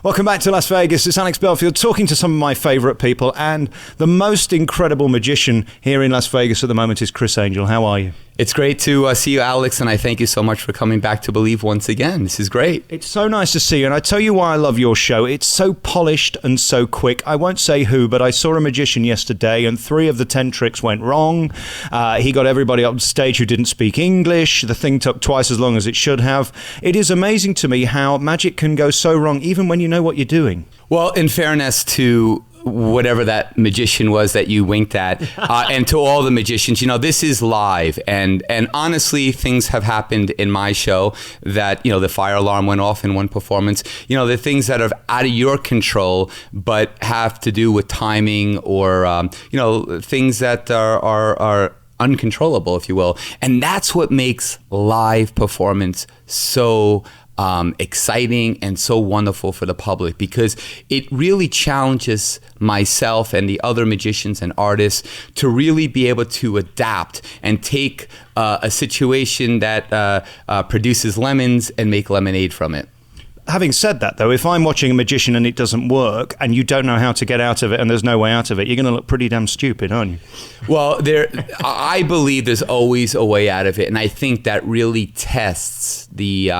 Welcome back to Las Vegas. It's Alex Belfield talking to some of my favourite people, and the most incredible magician here in Las Vegas at the moment is Criss Angel. How are you? It's great to see you, Alex, and I thank you so much for coming back to Believe once again. This is great. It's so nice to see you, and I tell you why I love your show. It's so polished and so quick. I won't say who, but I saw a magician yesterday, and 3 of the 10 tricks went wrong. He got everybody up on stage who didn't speak English. The thing took twice as long as it should have. It is amazing to me how magic can go so wrong, even when you know what you're doing. Well, in fairness to whatever that magician was that you winked at, and to all the magicians, this is live, and honestly, things have happened in my show that, the fire alarm went off in one performance. The things that are out of your control, but have to do with timing or, things that are uncontrollable, if you will. And that's what makes live performance so exciting and so wonderful for the public, because it really challenges myself and the other magicians and artists to really be able to adapt and take a situation that produces lemons and make lemonade from it. Having said that, though, if I'm watching a magician and it doesn't work and you don't know how to get out of it and there's no way out of it, you're going to look pretty damn stupid, aren't you? Well, I believe there's always a way out of it, and I think that really tests the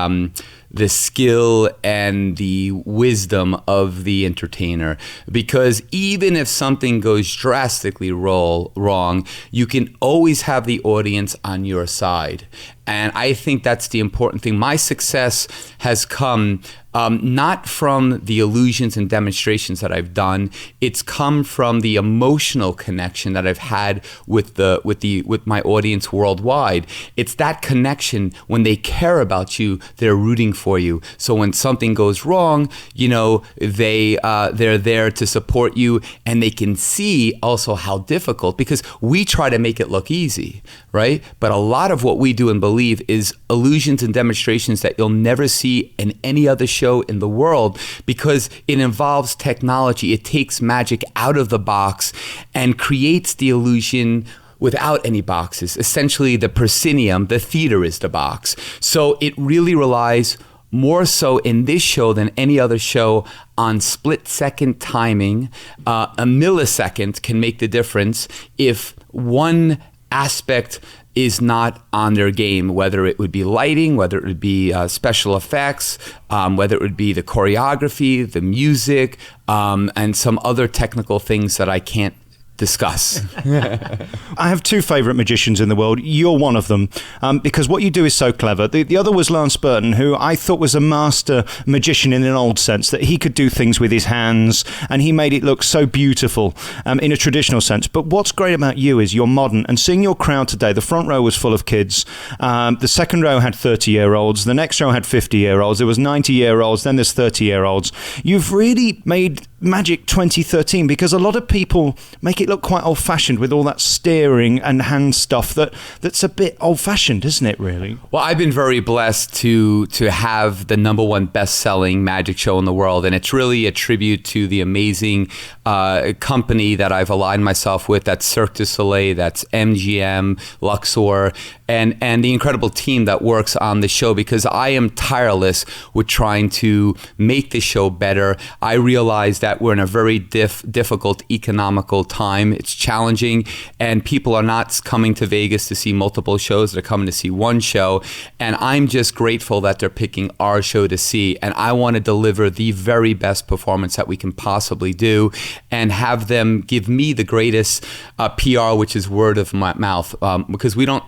skill and the wisdom of the entertainer. Because even if something goes drastically wrong, you can always have the audience on your side. And I think that's the important thing. My success has come not from the illusions and demonstrations that I've done. It's come from the emotional connection that I've had with my audience worldwide. It's that connection when they care about you, they're rooting for you. So when something goes wrong, they're there to support you, and they can see also how difficult, because we try to make it look easy, right? But a lot of what we do and believe is illusions and demonstrations that you'll never see in any other show in the world, because it involves technology. It takes magic out of the box and creates the illusion without any boxes. Essentially, the proscenium, the theater, is the box. So it really relies more so in this show than any other show on split-second timing. A millisecond can make the difference if one aspect is not on their game, whether it would be lighting, whether it would be special effects, whether it would be the choreography, the music, and some other technical things that I can't discuss. I have 2 favourite magicians in the world. You're one of them, because what you do is so clever. The other was Lance Burton, who I thought was a master magician in an old sense, that he could do things with his hands, and he made it look so beautiful in a traditional sense. But what's great about you is you're modern, and seeing your crowd today, the front row was full of kids. The second row had 30-year-olds. The next row had 50-year-olds. There was 90-year-olds. Then there's 30-year-olds. You've really made Magic 2013, because a lot of people make it look quite old-fashioned with all that steering and hand stuff that's a bit old-fashioned, isn't it, really? Well, I've been very blessed to have the #1 best-selling magic show in the world, and it's really a tribute to the amazing company that I've aligned myself with. That's Cirque du Soleil, that's MGM, Luxor, and the incredible team that works on the show, because I am tireless with trying to make the show better. I realize that we're in a very difficult economical time. It's challenging, and people are not coming to Vegas to see multiple shows. They're coming to see one show, and I'm just grateful that they're picking our show to see. And I want to deliver the very best performance that we can possibly do, and have them give me the greatest PR, which is word of mouth, because we don't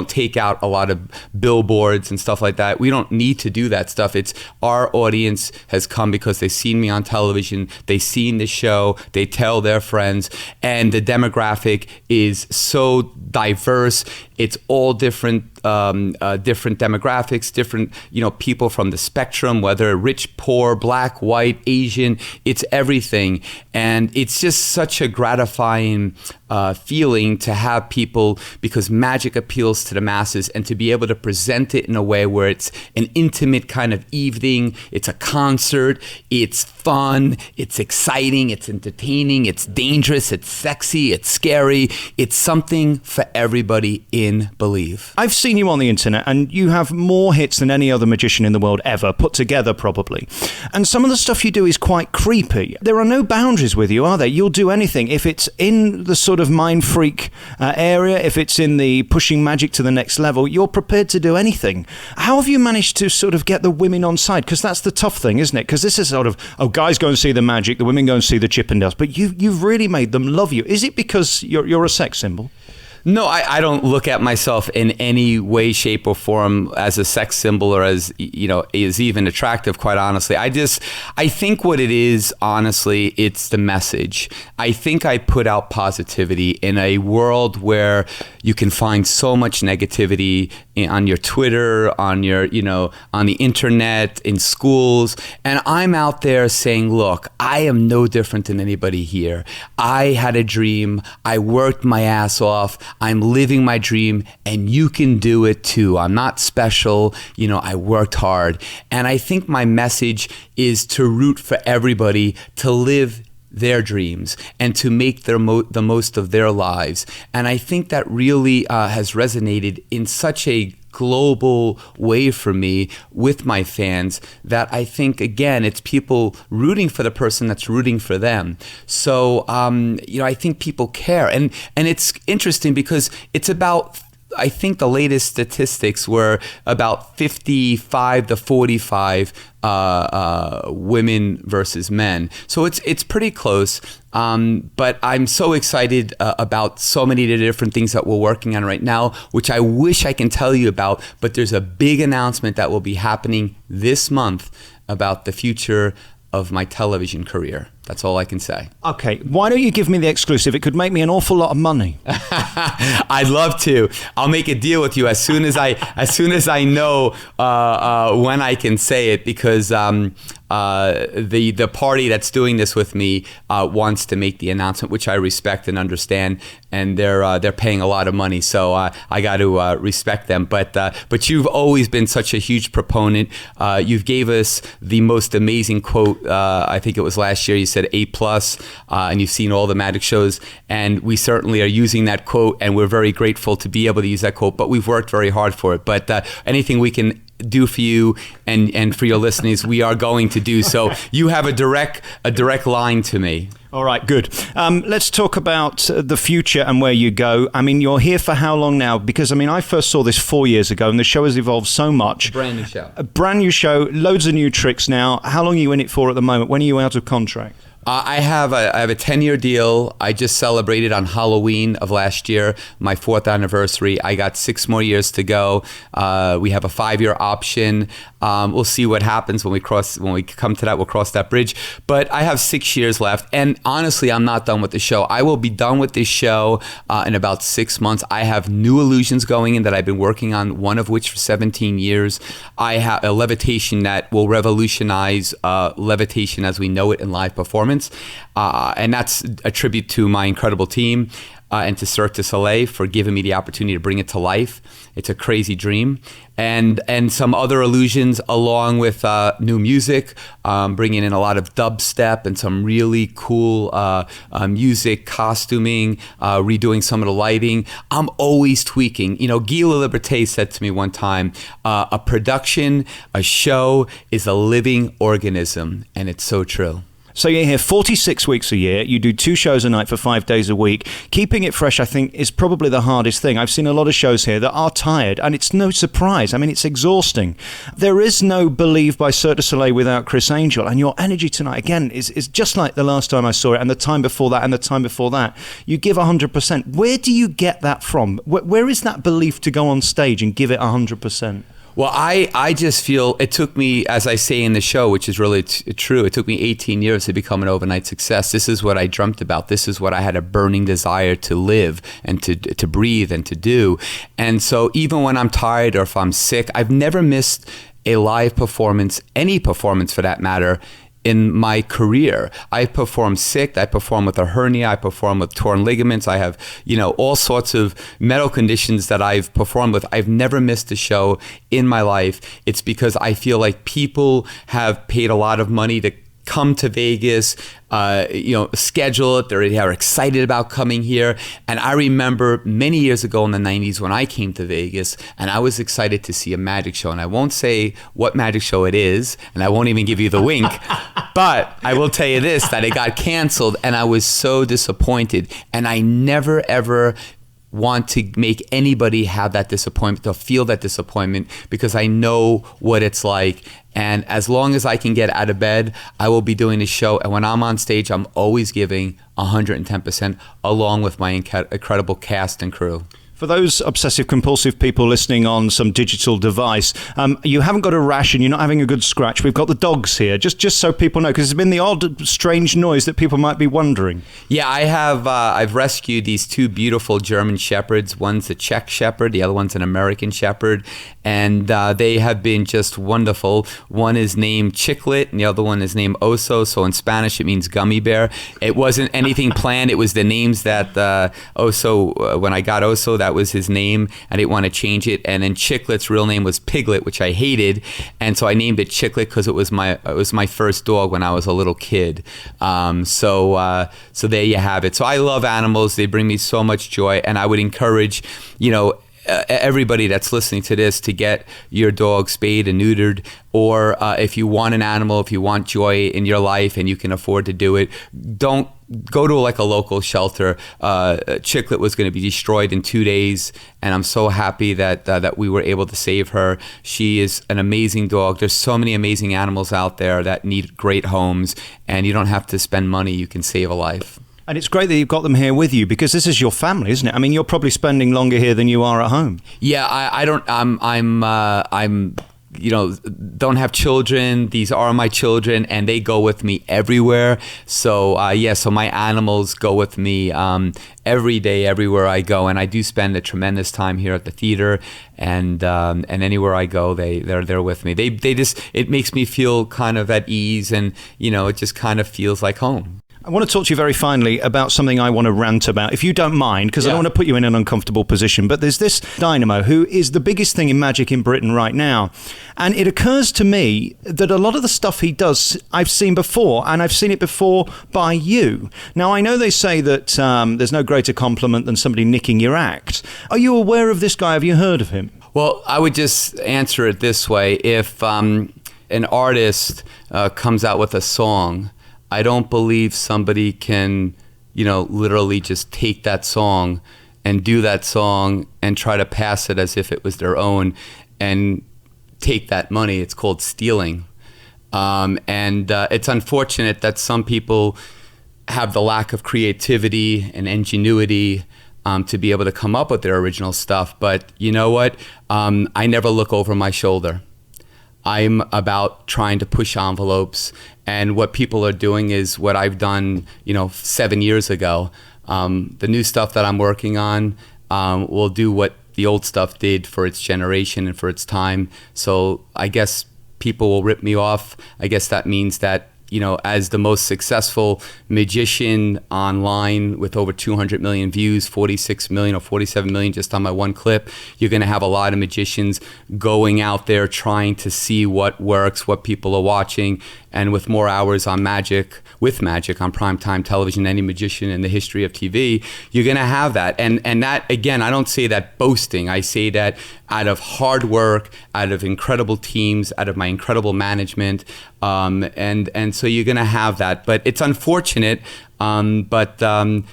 take out a lot of billboards and stuff like that. We don't need to do that stuff. It's our audience has come because they've seen me on television, they've seen the show, they tell their friends, and the demographic is so diverse. It's all different demographics, different people from the spectrum, whether rich, poor, black, white, Asian. It's everything, and it's just such a gratifying feeling to have people, because magic appeals to the masses, and to be able to present it in a way where it's an intimate kind of evening. It's a concert. It's fun. It's exciting. It's entertaining. It's dangerous. It's sexy. It's scary. It's something for everybody in Believe. I've seen seen you on the internet, and you have more hits than any other magician in the world ever, put together probably. And some of the stuff you do is quite creepy. There are no boundaries with you, are there? You'll do anything. If it's in the sort of mind freak area, if it's in the pushing magic to the next level, you're prepared to do anything. How have you managed to sort of get the women on side? Because that's the tough thing, isn't it? Because this is sort of, oh, guys go and see the magic, the women go and see the Chippendales, but you've really made them love you. Is it because you're a sex symbol? No, I don't look at myself in any way, shape, or form as a sex symbol or as, is even attractive, quite honestly. I think what it is, honestly, it's the message. I think I put out positivity in a world where you can find so much negativity on your Twitter, on your, on the internet, in schools. And I'm out there saying, look, I am no different than anybody here. I had a dream. I worked my ass off. I'm living my dream, and you can do it too. I'm not special. I worked hard. And I think my message is to root for everybody to live their dreams and to make the most of their lives. And I think that really has resonated in such a global way for me with my fans that I think, again, it's people rooting for the person that's rooting for them. So, I think people care. And it's interesting because it's about, I think the latest statistics were about 55 to 45 women versus men. So it's pretty close. But I'm so excited about so many different things that we're working on right now, which I wish I can tell you about. But there's a big announcement that will be happening this month about the future of my television career. That's all I can say. Okay, why don't you give me the exclusive? It could make me an awful lot of money. I'd love to. I'll make a deal with you as soon as I know when I can say it, because the party that's doing this with me wants to make the announcement, which I respect and understand, and they're paying a lot of money, so I got to respect them. But you've always been such a huge proponent. You've gave us the most amazing quote. I think it was last year. You said A+, and you've seen all the magic shows, and we certainly are using that quote, and we're very grateful to be able to use that quote, but we've worked very hard for it. But anything we can do for you and for your listeners, we are going to do. So you have a direct line to me. All right, good. Let's talk about the future and where you go. I mean, you're here for how long now? Because, I first saw this 4 years ago, and the show has evolved so much. Brand new show. A brand new show, loads of new tricks now. How long are you in it for at the moment? When are you out of contract? I have a 10-year deal. I just celebrated on Halloween of last year, my 4th anniversary. I got 6 more years to go. We have a 5-year option. We'll see what happens when we come to that. We'll cross that bridge. But I have 6 years left. And honestly, I'm not done with the show. I will be done with this show in about 6 months. I have new illusions going in that I've been working on, one of which for 17 years. I have a levitation that will revolutionize levitation as we know it in live performance. And that's a tribute to my incredible team and to Cirque du Soleil for giving me the opportunity to bring it to life. It's a crazy dream. And some other illusions along with new music, bringing in a lot of dubstep and some really cool music, costuming, redoing some of the lighting. I'm always tweaking. Guy Laliberté said to me one time, a production, a show is a living organism, and it's so true. So you're here 46 weeks a year. You do 2 shows a night for 5 days a week. Keeping it fresh, I think, is probably the hardest thing. I've seen a lot of shows here that are tired, and it's no surprise. It's exhausting. There is no Believe by Cirque du Soleil without Criss Angel, and your energy tonight, again, is just like the last time I saw it, and the time before that, and the time before that. You give 100%. Where do you get that from? Where is that belief to go on stage and give it 100%? Well, I just feel it took me, as I say in the show, which is really true, it took me 18 years to become an overnight success. This is what I dreamt about. This is what I had a burning desire to live and to breathe and to do. And so even when I'm tired or if I'm sick, I've never missed a live performance, any performance for that matter, in my career. I perform sick, I perform with a hernia, I perform with torn ligaments, I have, all sorts of medical conditions that I've performed with. I've never missed a show in my life. It's because I feel like people have paid a lot of money to come to Vegas, schedule it. They are excited about coming here. And I remember many years ago in the 90s when I came to Vegas and I was excited to see a magic show. And I won't say what magic show it is, and I won't even give you the wink, but I will tell you this, that it got canceled and I was so disappointed. And I never, ever want to make anybody have that disappointment, to feel that disappointment, because I know what it's like. And as long as I can get out of bed, I will be doing the show. And when I'm on stage, I'm always giving 110% along with my incredible cast and crew. For those obsessive compulsive people listening on some digital device, you haven't got a rash and you're not having a good scratch. We've got the dogs here, just so people know, because there's been the odd strange noise that people might be wondering. Yeah, I have. I've rescued these two beautiful German shepherds. One's a Czech shepherd, the other one's an American shepherd, and they have been just wonderful. One is named Chiclet, and the other one is named Oso. So in Spanish, it means gummy bear. It wasn't anything planned. It was the names that Oso. When I got Oso, that was his name. I didn't want to change it. And then Chiclet's real name was Piglet, which I hated, and so I named it Chiclet because it was my first dog when I was a little kid. So there you have it. So I love animals. They bring me so much joy, and I would encourage, everybody that's listening to this to get your dog spayed and neutered, or if you want an animal, if you want joy in your life and you can afford to do it, don't go to like a local shelter. Chiclet was going to be destroyed in 2 days, and I'm so happy that we were able to save her. She is an amazing dog. There's so many amazing animals out there that need great homes, and you don't have to spend money. You can save a life. And it's great that you've got them here with you, because this is your family, isn't it? I mean, you're probably spending longer here than you are at home. Yeah, I don't. I'm don't have children. These are my children, and they go with me everywhere. So so my animals go with me every day, everywhere I go, and I do spend a tremendous time here at the theater, and anywhere I go, they're with me. They just, it makes me feel kind of at ease, and it just kind of feels like home. I want to talk to you very finally about something I want to rant about, if you don't mind, because I don't want to put you in an uncomfortable position. But there's this Dynamo who is the biggest thing in magic in Britain right now. And it occurs to me that a lot of the stuff he does, I've seen before, and I've seen it before by you. Now, I know they say that there's no greater compliment than somebody nicking your act. Are you aware of this guy? Have you heard of him? Well, I would just answer it this way. If an artist comes out with a song, I don't believe somebody can, literally just take that song and do that song and try to pass it as if it was their own and take that money. It's called stealing. And it's unfortunate that some people have the lack of creativity and ingenuity to be able to come up with their original stuff. But you know what? I never look over my shoulder. I'm about trying to push envelopes, and what people are doing is what I've done, 7 years ago. The new stuff that I'm working on will do what the old stuff did for its generation and for its time. So I guess people will rip me off. I guess that means that, as the most successful magician online with over 200 million views, 46 million or 47 million just on my one clip, you're going to have a lot of magicians going out there trying to see what works, what people are watching. And with more hours on magic on primetime television, any magician in the history of TV, you're going to have that. And that, again, I don't say that boasting. I say that out of hard work, out of incredible teams, out of my incredible management. And so you're going to have that. But it's unfortunate. I'm the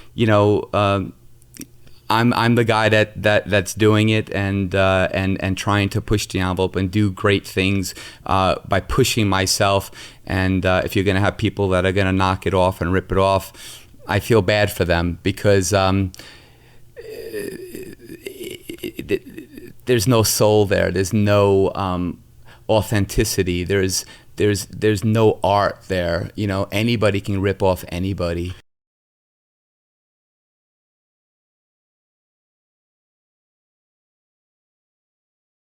guy that's doing it and trying to push the envelope and do great things by pushing myself. And if you're going to have people that are going to knock it off and rip it off, I feel bad for them, because there's no soul there. There's no authenticity. There's no art there. Anybody can rip off anybody.